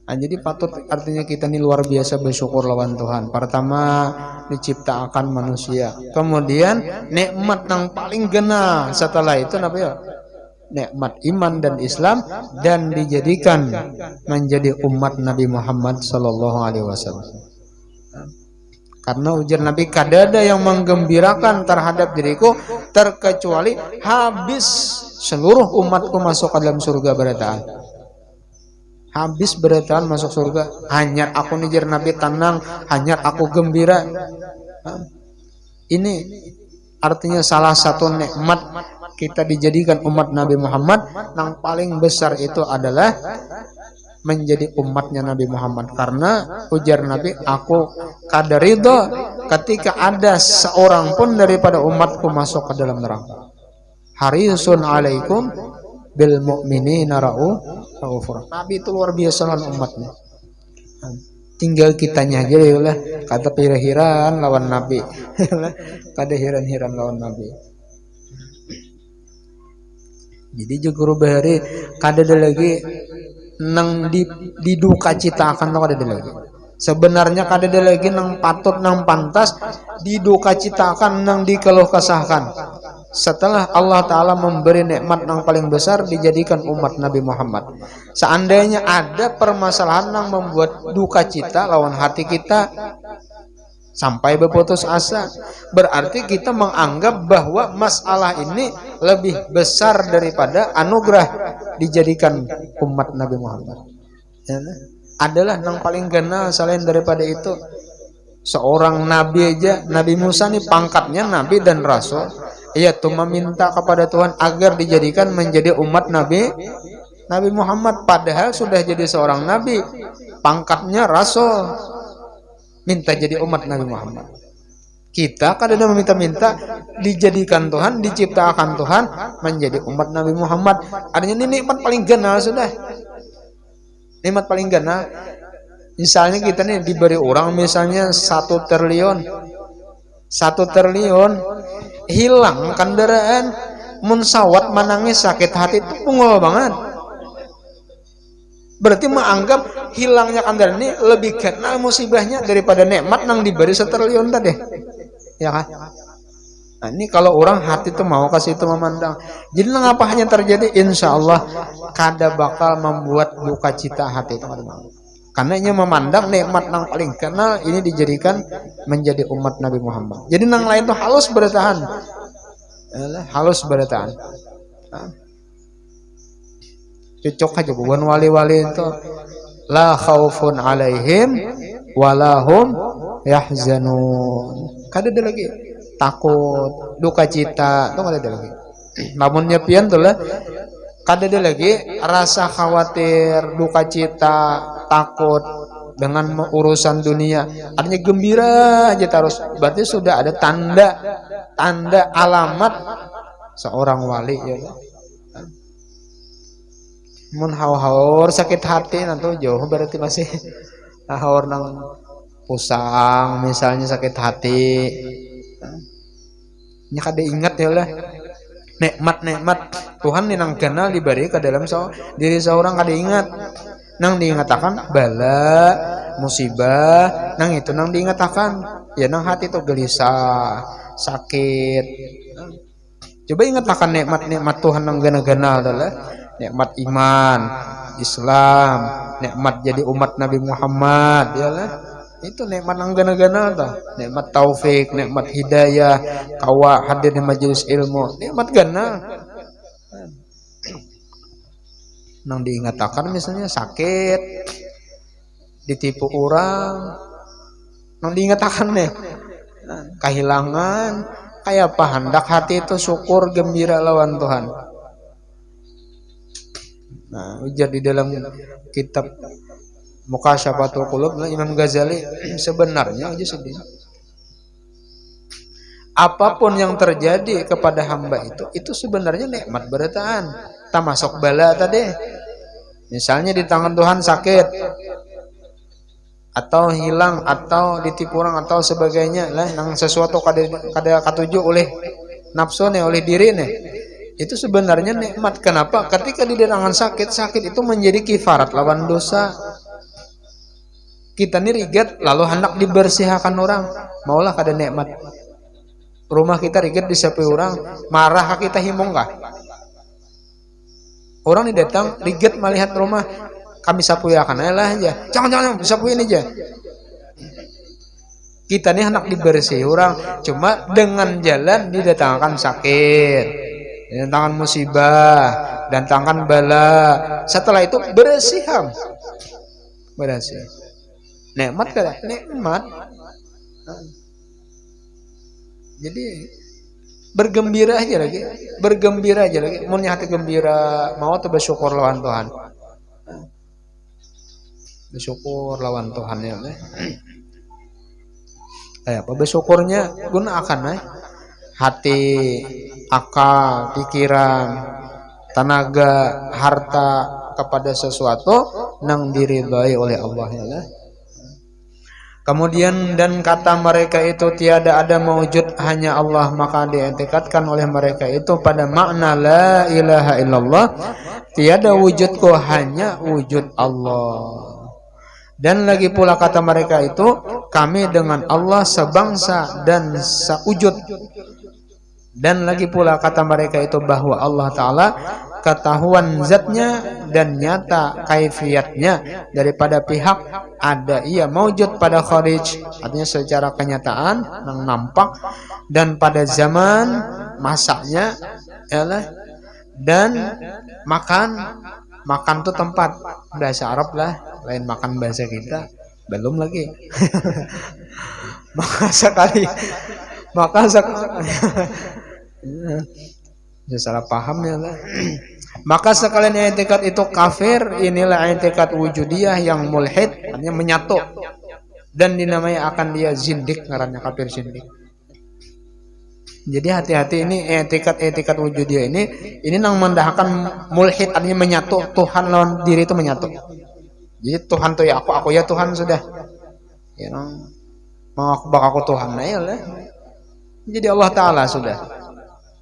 Nah, jadi patut artinya kita ini luar biasa bersyukur lawan Tuhan. Pertama diciptakan manusia, kemudian nikmat yang paling gena setelah itu apa ya? Nikmat iman dan Islam dan dijadikan menjadi umat Nabi Muhammad sallallahu alaihi wasallam. Karena ujar Nabi kada ada yang menggembirakan terhadap diriku terkecuali habis seluruh umatku masuk ke dalam surga berataan. Habis berataan masuk surga, hanya aku nijar Nabi tenang, hanya aku gembira. Ini artinya salah satu nikmat kita dijadikan umat Nabi Muhammad yang paling besar itu adalah menjadi umatnya Nabi Muhammad. Karena ujar Nabi, aku kada ridho ketika ada seorang pun daripada umatku masuk ke dalam neraka. Harisun alaikum bil mu'minina raufur. Nabi itu luar biasa lawan umatnya. Tinggal kitanya aja ya lah kata pirahiran lawan Nabi. Kada hiran-hiran lawan Nabi. Jadi juguru bahari kada ada lagi nang diduka citakan kada ada lagi. Sebenarnya kada ada lagi nang patut nang pantas diduka citakan nang dikeluh kesahkan. Setelah Allah Ta'ala memberi nikmat yang paling besar dijadikan umat Nabi Muhammad. Seandainya ada permasalahan yang membuat duka cita lawan hati kita sampai berputus asa, berarti kita menganggap bahwa masalah ini lebih besar daripada anugerah dijadikan umat Nabi Muhammad. Ya, adalah yang paling kenal selain daripada itu. Seorang nabi aja, Nabi Musa nih pangkatnya nabi dan rasul. Ia tuh meminta kepada Tuhan agar dijadikan menjadi umat Nabi Muhammad, padahal sudah jadi seorang nabi, pangkatnya rasul, minta jadi umat Nabi Muhammad. Kita kadang meminta-minta dijadikan Tuhan, diciptakan Tuhan menjadi umat Nabi Muhammad. Artinya ini nikmat paling ganal sudah. Nikmat paling ganal. Misalnya kita nih diberi orang misalnya 1 triliun. 1 triliun hilang kendaraan munsawat menangis sakit hati itu pungul banget. Berarti menganggap hilangnya kendaraan ini lebih kena musibahnya daripada nikmat nang diberi 1 triliun tadi. Ya kan? Nah, ini kalau orang hati itu mau kasih itu memandang. Jadi apa hanya terjadi? Insya Allah kada bakal membuat duka cita hati itu. Karena ini memandang nikmat nang paling kenal ini dijadikan menjadi umat Nabi Muhammad. Jadi nang lain itu halus bertahan. Halus bertahan. Nah. Cocok aja bukan wali-wali itu la khaufun alaihim walahum yahzanun. Kada ada lagi takut, duka cita, itu kada ada lagi. Namun nyepian tuh lah, kada ada lagi rasa khawatir, duka cita, takut dengan urusan dunia. Artinya gembira aja terus. Berarti sudah ada tanda alamat seorang wali ya. Mun haur sakit hati nanti jauh berarti masih haur nang pusang misalnya sakit hati. Nya kada ingat ya lah. Nikmat Tuhan nang kenal diberi ke dalam diri seorang kada ingat. Nang diingatakan bala, musibah, nang itu nang diingatakan. Ya nang hati itu gelisah, sakit. Coba ingatkan nikmat Tuhan nang gana-gana adalah nikmat iman, Islam, nikmat jadi umat Nabi Muhammad, yalah. Itu nikmat nang gana-gana ta. Nikmat taufik, nikmat hidayah, kawa hadir di majelis ilmu, nikmat gana. Nang diingatakan misalnya sakit, ditipu orang, nang diingatakan nih kehilangan, kayak apa hendak hati itu syukur gembira lawan Tuhan. Nah, ujar di dalam kitab Muqasyafatul Qulub Imam Ghazali sebenarnya aja sedih. Apapun yang terjadi kepada hamba itu sebenarnya nikmat berataan. Termasuk bala tadi. Misalnya di tangan Tuhan sakit atau hilang atau ditipu orang atau sebagainya lah, nang sesuatu kada katuju oleh nafsu nih, oleh diri nih. Itu sebenarnya nikmat. Kenapa? Ketika di tangan sakit itu menjadi kifarat lawan dosa. Kita nih rigat lalu hendak dibersihkan orang, maulah kada nikmat. Rumah kita rigat disapu orang, marah kita himong kah? Orang ini datang rigat melihat rumah, kami sapu ya kan lah aja. Jangan sapuin aja. Kita nih hendak dibersih orang, cuma dengan jalan didatangkan sakit, datangkan musibah, datangkan bala. Setelah itu bersih. Nikmat kada? Nikmat. Jadi bergembira aja lagi. Mun hati gembira, mau tuh bersyukur lawan Tuhan. Bersyukur lawan Tuhan ya. Apa bersyukurnya gunakan hati, akal, pikiran, tenaga, harta kepada sesuatu nang diridhai oleh Allah ya. Kemudian dan kata mereka itu tiada ada mawujud hanya Allah, maka diintikadkan oleh mereka itu pada makna la ilaha illallah, tiada wujudku hanya wujud Allah. Dan lagi pula kata mereka itu kami dengan Allah sebangsa dan sewujud. Dan lagi pula kata mereka itu bahwa Allah Ta'ala ketahuan zatnya dan nyata kaifiatnya daripada pihak ada ia maujud pada kharij, artinya secara kenyataan yang nampak, dan pada zaman masaknya ialah, dan makan tuh tempat bahasa Arab lah, lain makan bahasa kita belum lagi. maka sekali salah paham ya lah. Maka sekalian i'tikad itu kafir, inilah i'tikad wujudiyah yang mulhid, artinya menyatu, dan dinamai akan dia zindik, ngarannya kafir zindik. Jadi hati-hati ini etikat wujudiyah ini nang mendahkan mulhid, artinya menyatu Tuhan lawan diri itu menyatu. Jadi Tuhan tuh ya aku ya Tuhan sudah. Ya mau aku bak aku Tuhan nah ya lah. Jadi Allah Ta'ala sudah.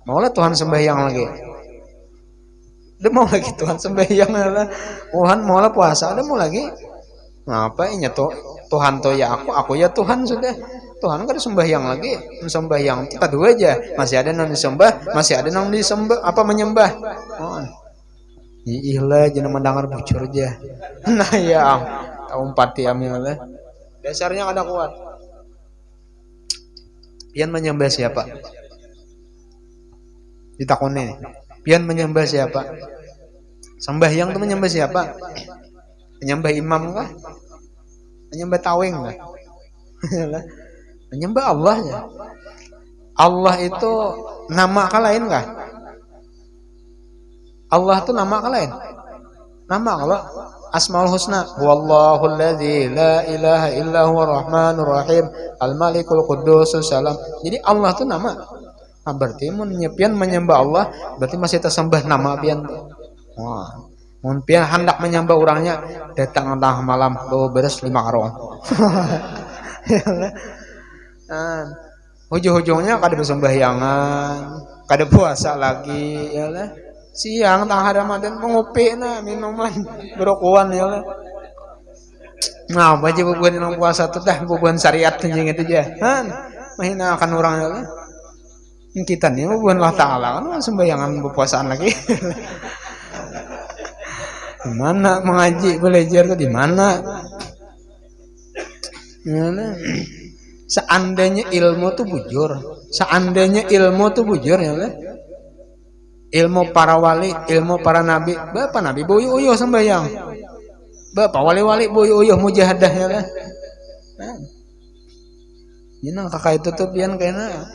Maulah Tuhan sembahyang lagi. Udah mau lagi Tuhan sembahyang lah. Tuhan maulah puasa, ada mau lagi. Ngapa ini Tuhan tuh ya aku ya Tuhan sudah. Tuhan kan sembahyang lagi, sembahyang kita dua aja, masih ada yang disembah, masih ada yang disembah apa menyembah. Oh. Ihlah jangan mendengar bocor aja. Nah ya, tahu pati amil lah. Dasarnya ada kuat. Pian menyembah siapa? Ditakoni. Pian menyembah siapa? Sembahyang itu menyembah siapa? Menyembah imam kah? Menyembah tawing kah? Menyembah Allah ya. Allah itu nama lain kah? Allah itu nama lain. Nama Allah Asmaul Husna. Wallahul ladzi la ilaha illa huwa rahmanur rahim al-malikul quddus salam. Jadi Allah itu nama. Nah, berarti mun nyepian menyembah Allah berarti masih tersembah nama pian. Wah. Mun pian hendak menyembah orangnya datang tengah malam bawa beres 5 karung. Ujung-ujungnya kada bersembahyangan, kada puasa lagi, ya lah. Siang tengah Ramadan mengopi na minuman berokuan ya lah. Nah, baju bubuhan yang puasa tu dah bubuhan syariat anjing itu aja. Kan menghinakan orang ya lah. Kita ni bubuhan Allah Ta'ala kan sembahyangan berpuasaan lagi. Di mana mengaji belajar tu di mana? Ya lah. Seandainya ilmu tuh bujur, ya lah. Ilmu para wali, ilmu para nabi, bapak nabi boyo uyuh sembahyang, bapak wali boyo uyuh mujahadah ya lah. Ini nang kakak itu tuh pian kayaknya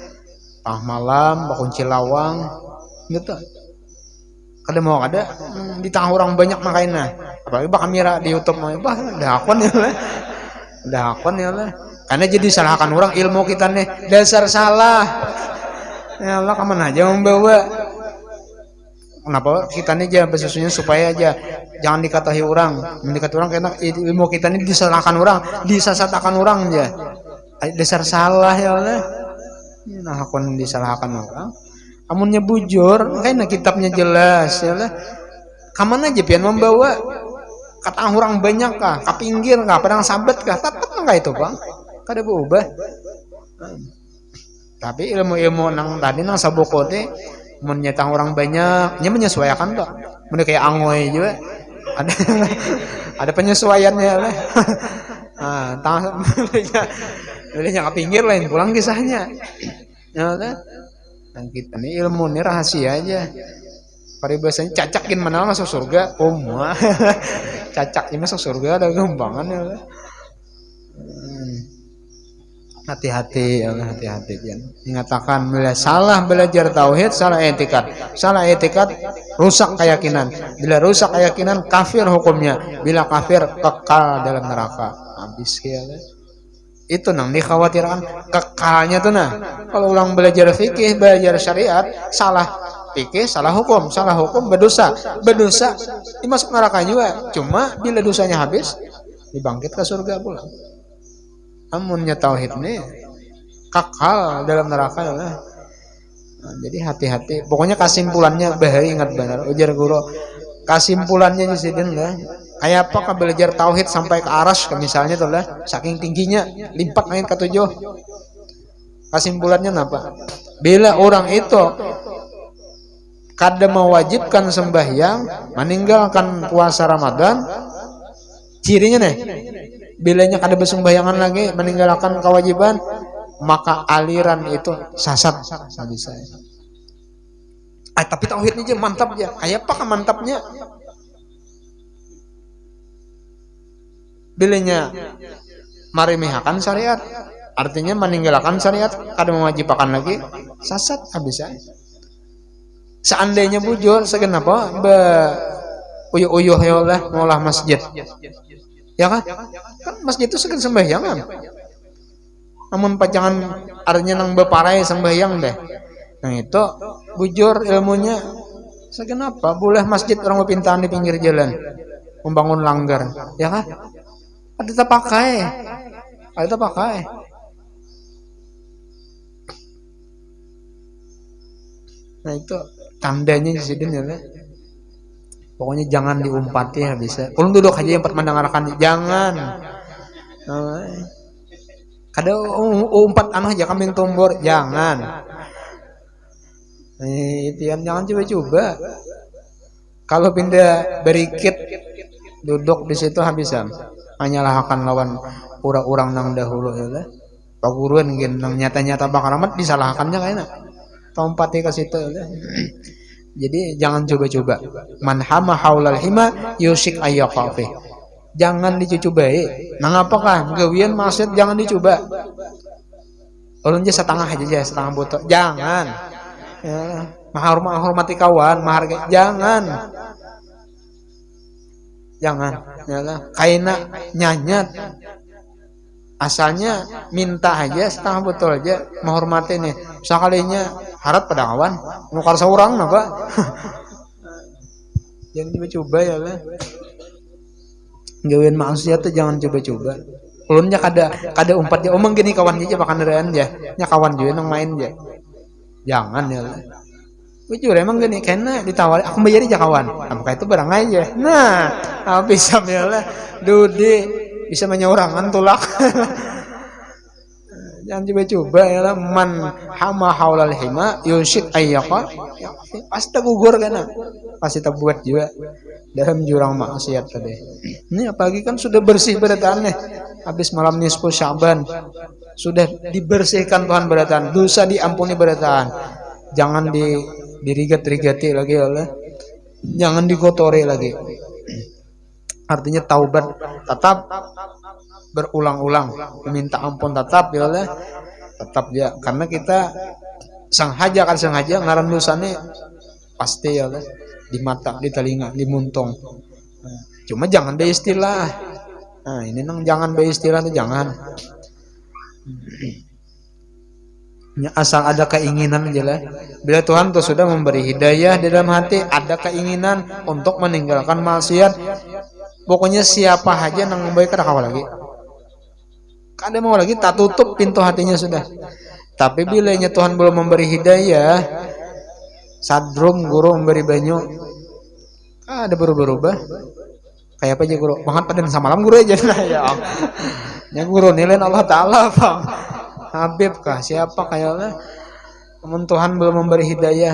malam bakunci lawang, gitu. Kada mau ada di tengah orang banyak makanya, apalagi bakal mira di YouTube mah, bah dakon ya lah, Karena jadi salahkan orang ilmu kita nih dasar salah. Ya Allah kemana aja membawa. Kenapa kita nih aja besusunya supaya aja jangan dikatahi orang, karena ilmu kita ini disalahkan orang, disesatkan orang aja. Dasar salah ya Allah. Nah akun disalahkan orang. Amunnya bujur, kayaknya kitabnya jelas ya Allah. Kaman aja pian membawa kata orang banyak kah, ke pinggir kah, padang sabat kah, tetap enggak itu bang. Kada berubah. Tapi ilmu-ilmu nang tadi nang sabokote menyetang orang banyak, nya menyesuaikan tuh. Mun kayak angoy juga. Ada penyesuaiannya lah. Nah, tang bolehnya ke pinggir lain pulang kisahnya. Ya kan? Dan kita nih ilmu ini rahasia aja. Paribasanya cacakin mana masuk surga, cacaknya masuk surga ada gembangan ya. Hati-hati ya, hati-hati ya. Mengatakan bila salah belajar tauhid, salah etikat rusak keyakinan. Bila rusak keyakinan kafir hukumnya. Bila kafir kekal dalam neraka. Habis ya. Itu nang dikhawatirkan kekalnya tuh nah. Kalau orang belajar fikih, belajar syariat, salah fikih, salah hukum berdosa dimasuk neraka juga. Cuma bila dosanya habis dibangkit ke surga pula. Amunnya tauhid ini kekal dalam neraka ya. Nah, jadi hati-hati. Pokoknya kesimpulannya bahari ingat benar. Ujar guru kesimpulannya di sini lah. Kayak apa belajar tauhid sampai ke aras misalnya tuh lah. Saking tingginya limpat main ke 7. Kesimpulannya apa? Bila orang itu kada mewajibkan sembahyang, meninggalkan puasa Ramadan, cirinya nih. Bilanya kada bersembahyangan lagi, meninggalkan kewajiban, maka aliran itu sesat bagi saya. Tapi tauhidnya aja mantap ya. Kayak apa mantapnya? Bilanya marimihakan syariat, artinya meninggalkan syariat, kada mewajibkan lagi, sesat habis saya. Seandainya bujur, segenapa uyuh-uyuh ya Allah, ngolah masjid. Ya kan? Kan masjid itu segan sembahyangan. Namun pajangan artinya nang beparai sembahyang deh. Nah itu bujur ilmunya. Kenapa boleh masjid orang berpintaan di pinggir jalan membangun langgar, ya kan? Ada tak pakai, ada tak pakai. Nah itu tandanya di sini ya. Pokoknya jangan diumpati ya bisa. Ulun duduk aja yang mendengarkan, jangan. Kada umpat anu aja kambing tumbur, jangan. Itu jangan coba-coba. Kalau pindah berikit duduk di situ habisan. Menyalahkan lawan orang-orang nang dahulu ya. Paguruan gin nang nyata-nyata bakal amat disalahkannya kayaknya. Tompati ke situ ya. Jadi jangan coba-coba. Man hama haulal hima yusik ayyaqafi. Jangan dicobai. Nang apakah gawian maksud jangan dicoba. Ulun aja setengah aja setengah botol. Jangan. Ya, menghormati kawan, menghargai. Jangan. Jangan. Ya, kaina nyanyat. Asalnya minta aja setengah botol aja menghormati nih. Sekalinya harap pada kawan. Nukar seorang apa? Jangan coba-coba ya lah. Gawian maksiat tuh jangan coba-coba. Ulunnya kada umpat ya omong gini kawan aja makan rean ya. Nya kawan juga nang main ya. Jangan ya lah. Jujur emang gini karena ditawari aku bayar aja kawan. Nah, itu barang aja. Nah, bisa ya lah. Dudi bisa menyorangan tulak. Jangan coba-coba ya lah. Man hama haulal hima yusyid ayyaqa. Pasti gugur kan. Pasti terbuat juga dalam jurang maksiat tadi. Ini apalagi kan sudah bersih berataannya. Habis malam nisfu Sya'ban sudah dibersihkan Tuhan berataan. Dosa diampuni berataan. Jangan dirigat-rigati lagi oleh. Jangan dikotori lagi. Artinya taubat tetap berulang-ulang, meminta ampun tetap ya oleh. Tetap ya karena kita sengaja ngaran dosanya pasti ya oleh. Di mata, di telinga, di muntung. Cuma jangan beristilah. Nah, ini nang jangan beristilah tuh jangan. Ya, asal ada keinginan aja lah. Bila Tuhan tuh sudah memberi hidayah di dalam hati, ada keinginan untuk meninggalkan maksiat. Pokoknya siapa aja nang baik kada kawa lagi. Kada mau lagi tak tutup pintu hatinya sudah. Tapi bilanya Tuhan belum memberi hidayah, sadrum guru memberi banyu, ada berubah-ubah. Kayak apa aja guru? Banget pada samalam guru aja nah ya. Yang guru nilai Allah Taala bang. Habib kah? Siapa kayaknya? Namun Tuhan belum memberi hidayah.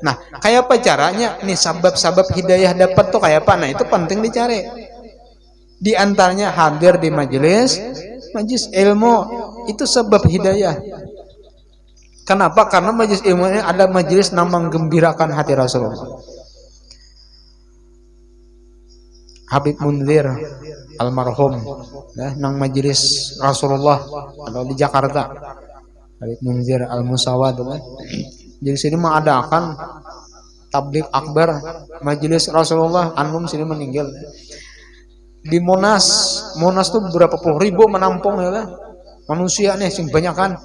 Nah, kayak apa caranya? Nih sabab-sabab hidayah dapat tuh kayak apa? Nah itu penting dicari. Di antaranya hadir di majelis ilmu itu sebab hidayah. Kenapa? Karena majelis ilmu ini ada majelis yang menggembirakan hati Rasulullah. Habib Munzir almarhum, nang majelis Rasulullah atau di Jakarta. Habib Munzir al-Musawad, jadi sini mengadakan tabligh akbar majelis Rasulullah. Anum sini meninggal di Monas. Monas tuh berapa puluh ribu menampung ya lah. Manusia nih sing banyak kan.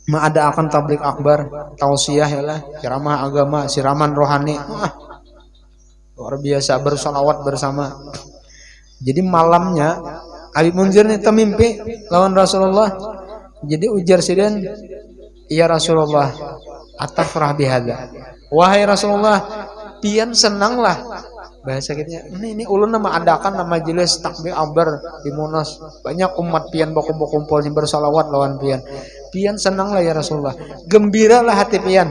Mengadakan tabligh akbar, tausiah ya lah, ceramah agama, siraman rohani. Luar biasa bersolawat bersama. Jadi malamnya Habib Munzir nih temimpi lawan Rasulullah. Jadi ujar sidin, ya Rasulullah, atafrah bihadza. Wahai Rasulullah, pian senanglah. Bahasa kitanya, ini ulun nama adakan nama majelis takbir akbar di Monas. Banyak umat pian berkumpul bersolawat lawan pian. Pian senanglah ya Rasulullah. Gembiralah hati pian.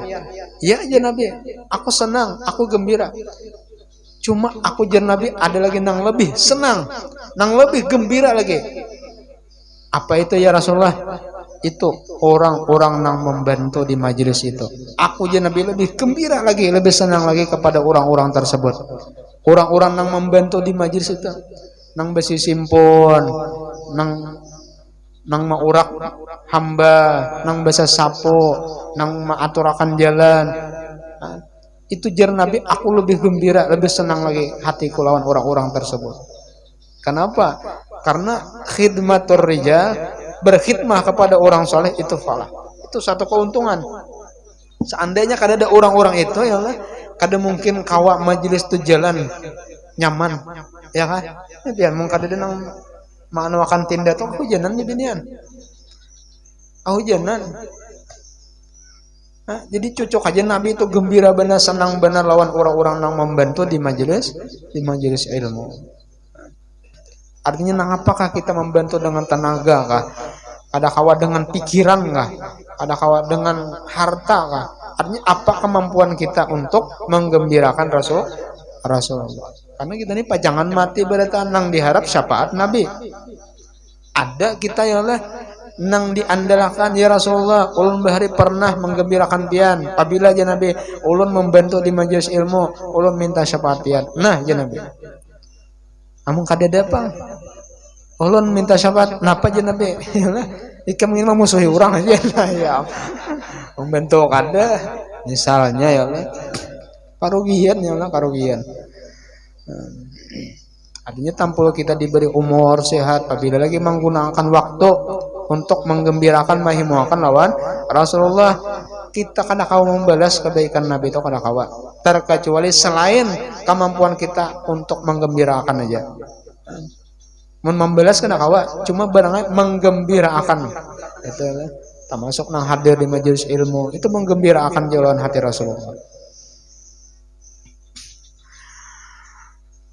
Ya aja Nabi, aku senang, aku gembira. Cuma aku jar Nabi ada lagi nang lebih senang, nang lebih gembira lagi. Apa itu ya Rasulullah? Itu orang-orang nang membantu di majelis itu. Aku jar Nabi lebih gembira lagi, lebih senang lagi kepada orang-orang tersebut. Orang-orang nang membantu di majelis itu, nang besi simpon, nang maurak hamba, nang basa sapo, nang maaturakan jalan. Itu jar Nabi aku lebih gembira, lebih senang lagi hatiku lawan orang-orang tersebut. Kenapa? Karena khidmatur rijal, berkhidmah kepada orang soleh itu falah. Itu satu keuntungan. Seandainya kada ada orang-orang itu ya Allah, kada mungkin kawa majelis tu jalan nyaman, ya kan? Ya biar mung kada ada nang maanawakan tinda tu hujanan jadi nian. Hujanan. Nah, jadi cocok aja Nabi itu gembira benar, senang benar lawan orang-orang yang membantu di majelis ilmu. Artinya apakah kita membantu dengan tenaga kah? Ada kawa dengan pikiran kah? Ada kawa dengan harta kah? Artinya apa kemampuan kita untuk menggembirakan Rasulullah? Karena kita ini pajangan mati berita nang diharap syafaat Nabi. Ada kita ya Allah nang diandalkan ya Rasulullah, ulun bahari pernah menggembirakan pian apabila ya Nabi ulun membantu di majelis ilmu, ulun minta syafaat pian. Nah ya Nabi, amun kada dapang ulun minta syafaat napa ya Nabi? Ikam ingin memusuhi orang aja lah ya. Membantu kada misalnya ya Allah karugian ya Allah karugian. Artinya tampil kita diberi umur sehat apabila lagi menggunakan waktu untuk menggembirakan mahimuakan lawan Rasulullah, kita kada kawa membalas kebaikan Nabi itu kada kawa, terkecuali selain kemampuan kita untuk menggembirakan aja. Membalas kada kawa, cuma barangnya menggembirakan itu termasuk nang hadir di majelis ilmu itu menggembirakan jalan hati Rasulullah.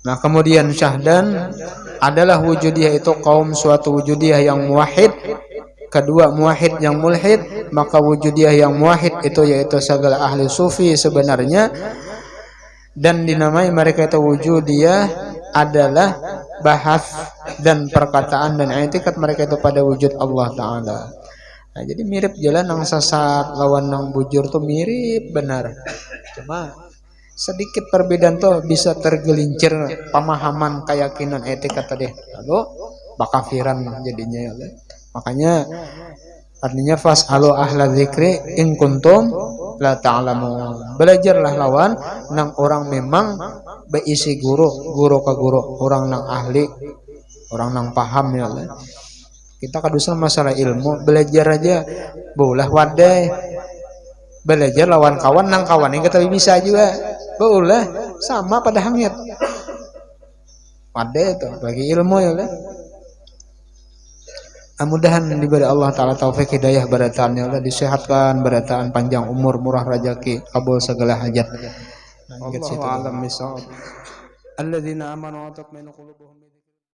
Nah kemudian syahdan adalah wujudiyah itu kaum suatu wujudiyah yang muwahhid. Kedua muwahhid yang mulhid, maka wujudiyah yang muwahhid itu yaitu segala ahli sufi sebenarnya, dan dinamai mereka itu wujudiyah adalah bahas dan perkataan dan i'tikad mereka itu pada wujud Allah Ta'ala. Nah, jadi mirip jalan nang sesat lawan nang bujur tuh mirip benar, cuma sedikit perbedaan tuh bisa tergelincir pemahaman keyakinan etika tadi, lalu bakafiran jadinya ya. Makanya artinya fas'alu ahla dzikri in kuntum la ta'lamun. Belajarlah lawan nang orang memang beisi guru ke guru, orang nang ahli, orang nang paham ya. Kita kadusan masalah ilmu, belajar aja boleh wadai. Belajar lawan kawan nang kawan yang kita bisa juga. Boleh sama pada hangit. Wadai itu bagi ilmu ya. Mudah-mudahan diberi Allah Ta'ala taufik hidayah barataan ya Allah, disehatkan barataan, panjang umur, murah rezeki, kabul segala hajat. Allahu a'lam bishawab. Alladzina amanu wa tatma'innu qulubuhum